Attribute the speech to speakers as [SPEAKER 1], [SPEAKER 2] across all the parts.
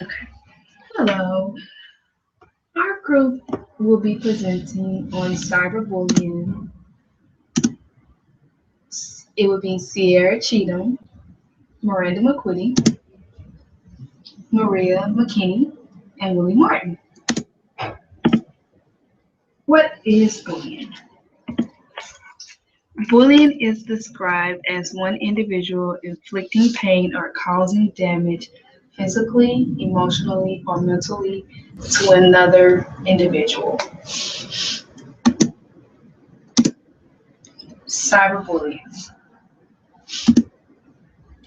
[SPEAKER 1] Okay. Hello. Our group will be presenting on cyberbullying. It will be Sierra Cheatham, Miranda McQuitty, Maria McKinney, and Willie Martin. What is bullying? Bullying is described as one individual inflicting pain or causing damage physically, emotionally, or mentally to another individual. Cyberbullying.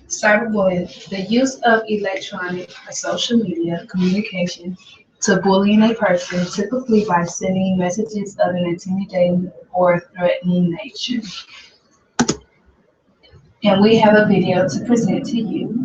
[SPEAKER 1] Cyberbullying, the use of electronic or social media communication to bullying a person, typically by sending messages of an intimidating or threatening nature. And we have a video to present to you.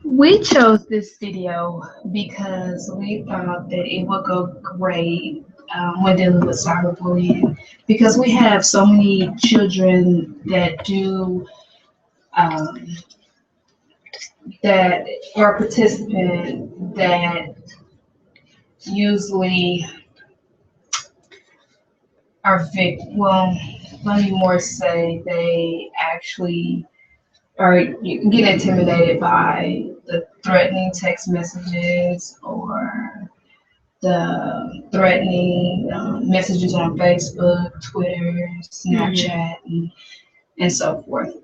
[SPEAKER 1] We chose this video because we thought that it would go great when dealing with cyberbullying because we have so many children that do um, that are participant that usually are well, let me more say they actually or you can get intimidated by the threatening text messages or the threatening messages on Facebook, Twitter, Snapchat, and so forth.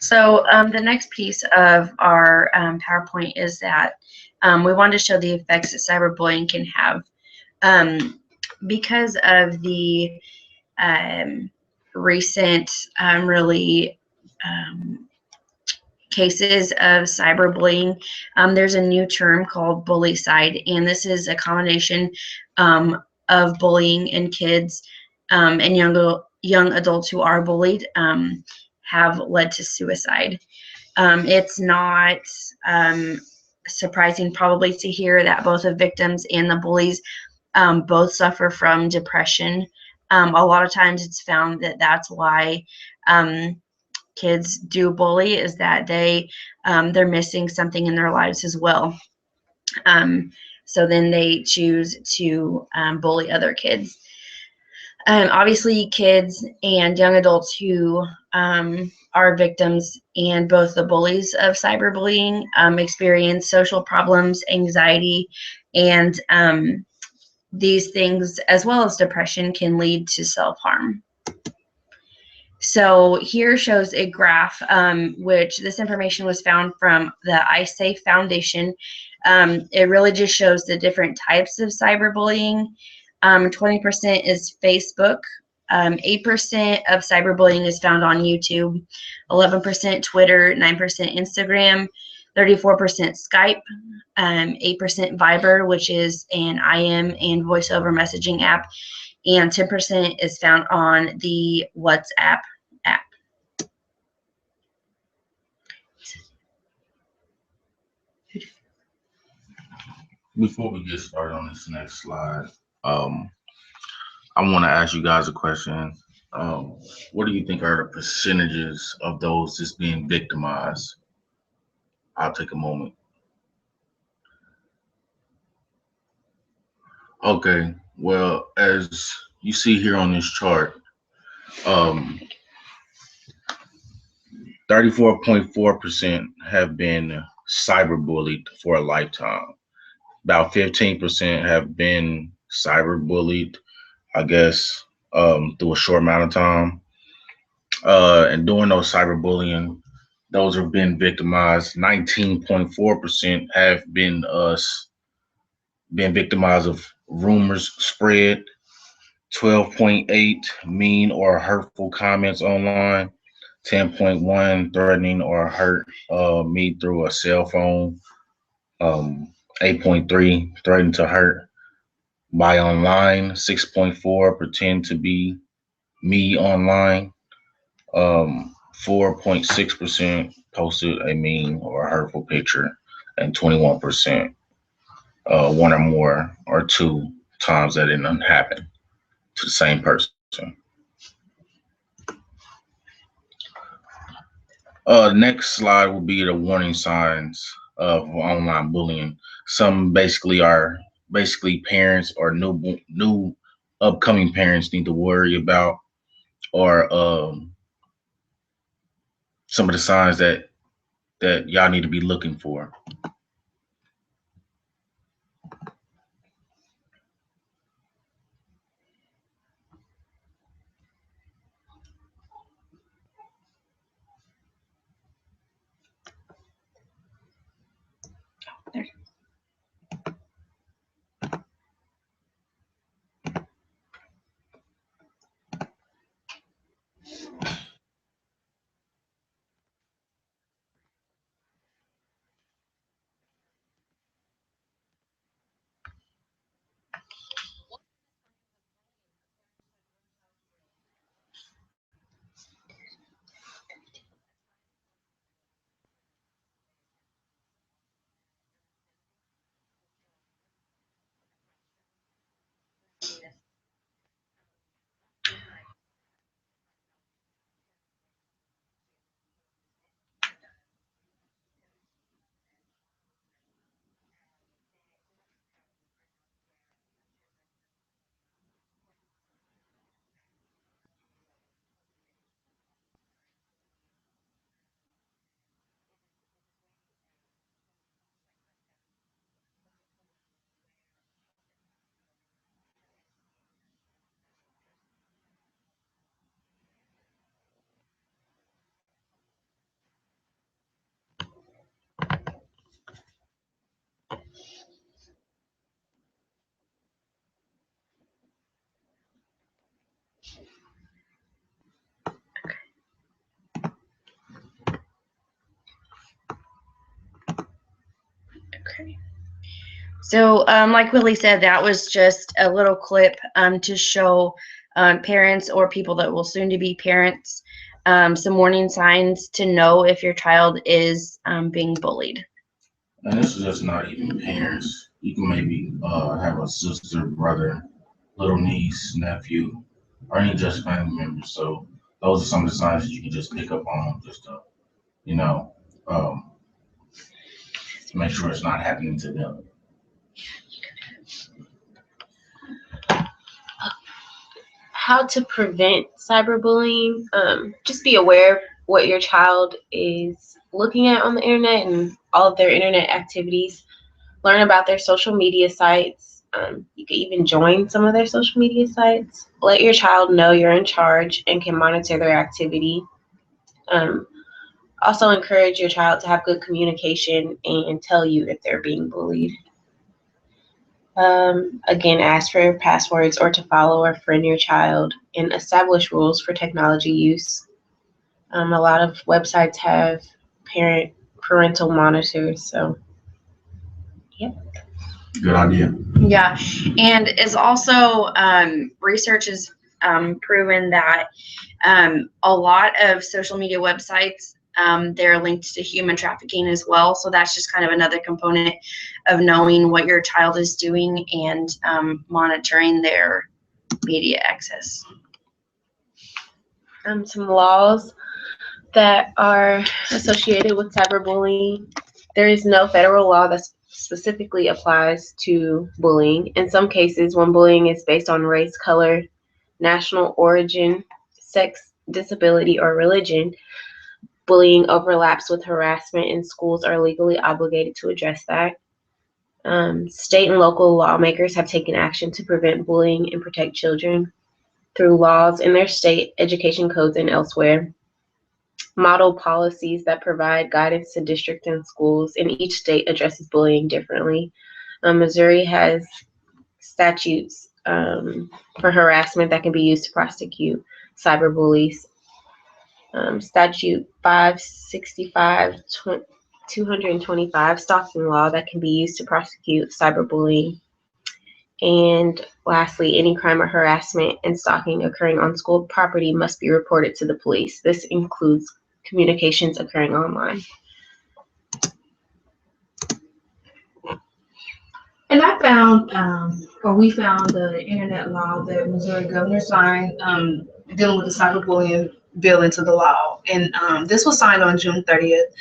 [SPEAKER 2] So the next piece of our PowerPoint is that we wanted to show the effects that cyberbullying can have. Because of the recent really cases of cyberbullying, there's a new term called bullycide, and this is a combination of bullying in kids and young adults who are bullied have led to suicide. It's not surprising probably to hear that both the victims and the bullies both suffer from depression. A lot of times it's found that that's why kids do bully, is that they're missing something in their lives as well. So then they choose to bully other kids. Obviously, kids and young adults who are victims and both the bullies of cyberbullying experience social problems, anxiety, and these things, as well as depression, can lead to self-harm. So here shows a graph, which this information was found from the iSafe Foundation. It really just shows the different types of cyberbullying. 20% is Facebook. 8% of cyberbullying is found on YouTube. 11% Twitter. 9% Instagram. 34% Skype. 8% Viber, which is an IM and voice over messaging app. And 10% is found on the WhatsApp app.
[SPEAKER 3] Before we get started on this next slide, I want to ask you guys a question. What do you think are the percentages of those just being victimized? I'll take a moment. Okay, well, as you see here on this chart, um, 34.4% have been cyberbullied for a lifetime. About 15% have been cyberbullied, I guess, through a short amount of time. And during those cyberbullying, those have been victimized. 19.4% have been victimized of rumors spread. 12.8 mean or hurtful comments online. 10.1 threatening or hurt me through a cell phone. 8.3 threaten to hurt by online. 6.4 pretend to be me online. 4.6% posted a mean or a hurtful picture, and 21% one or more or two times that it didn't happen to the same person. Next slide will be the warning signs of online bullying. Some basically parents or new upcoming parents need to worry about, or some of the signs that y'all need to be looking for.
[SPEAKER 2] Okay. So, like Willie said, that was just a little clip to show parents or people that will soon to be parents some warning signs to know if your child is being bullied.
[SPEAKER 3] And this is just not even parents. You can maybe have a sister, brother, little niece, nephew, or any just family members. So those are some of the signs that you can just pick up on, just to, you know, um, make sure it's not happening to them.
[SPEAKER 4] How to prevent cyberbullying? Just be aware of what your child is looking at on the internet and all of their internet activities. Learn about their social media sites. You can even join some of their social media sites. Let your child know you're in charge and can monitor their activity. Also encourage your child to have good communication and tell you if they're being bullied. Again, ask for passwords or to follow or friend your child, and establish rules for technology use. A lot of websites have parental monitors, so yeah.
[SPEAKER 3] Good idea.
[SPEAKER 2] Yeah, and it's also research has proven that a lot of social media websites, they're linked to human trafficking as well. So that's just kind of another component of knowing what your child is doing and monitoring their media access.
[SPEAKER 4] Some laws that are associated with cyberbullying. There is no federal law that specifically applies to bullying. In some cases, when bullying is based on race, color, national origin, sex, disability, or religion, bullying overlaps with harassment, and schools are legally obligated to address that. State and local lawmakers have taken action to prevent bullying and protect children through laws in their state, education codes, and elsewhere. Model policies that provide guidance to districts and schools in each state addresses bullying differently. Missouri has statutes for harassment that can be used to prosecute cyberbullies. Statute 565 225, stalking law, that can be used to prosecute cyberbullying. And lastly, any crime or harassment and stalking occurring on school property must be reported to the police. This includes communications occurring online.
[SPEAKER 1] And I found, or we found the internet law that Missouri governor signed dealing with the cyberbullying bill into the law. And this was signed on June 30th.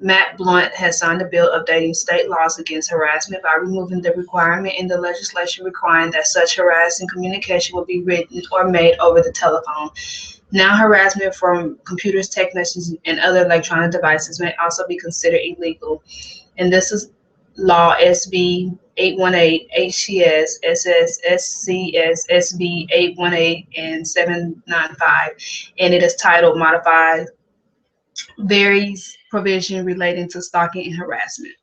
[SPEAKER 1] Matt Blunt has signed a bill updating state laws against harassment by removing the requirement in the legislation requiring that such harassing communication will be written or made over the telephone. Now, harassment from computers, technicians, and other electronic devices may also be considered illegal. And this is Law SB 818, HCS, SS, SCS, SB 818, and 795. And it is titled Modified Varies Provision Relating to Stalking and Harassment.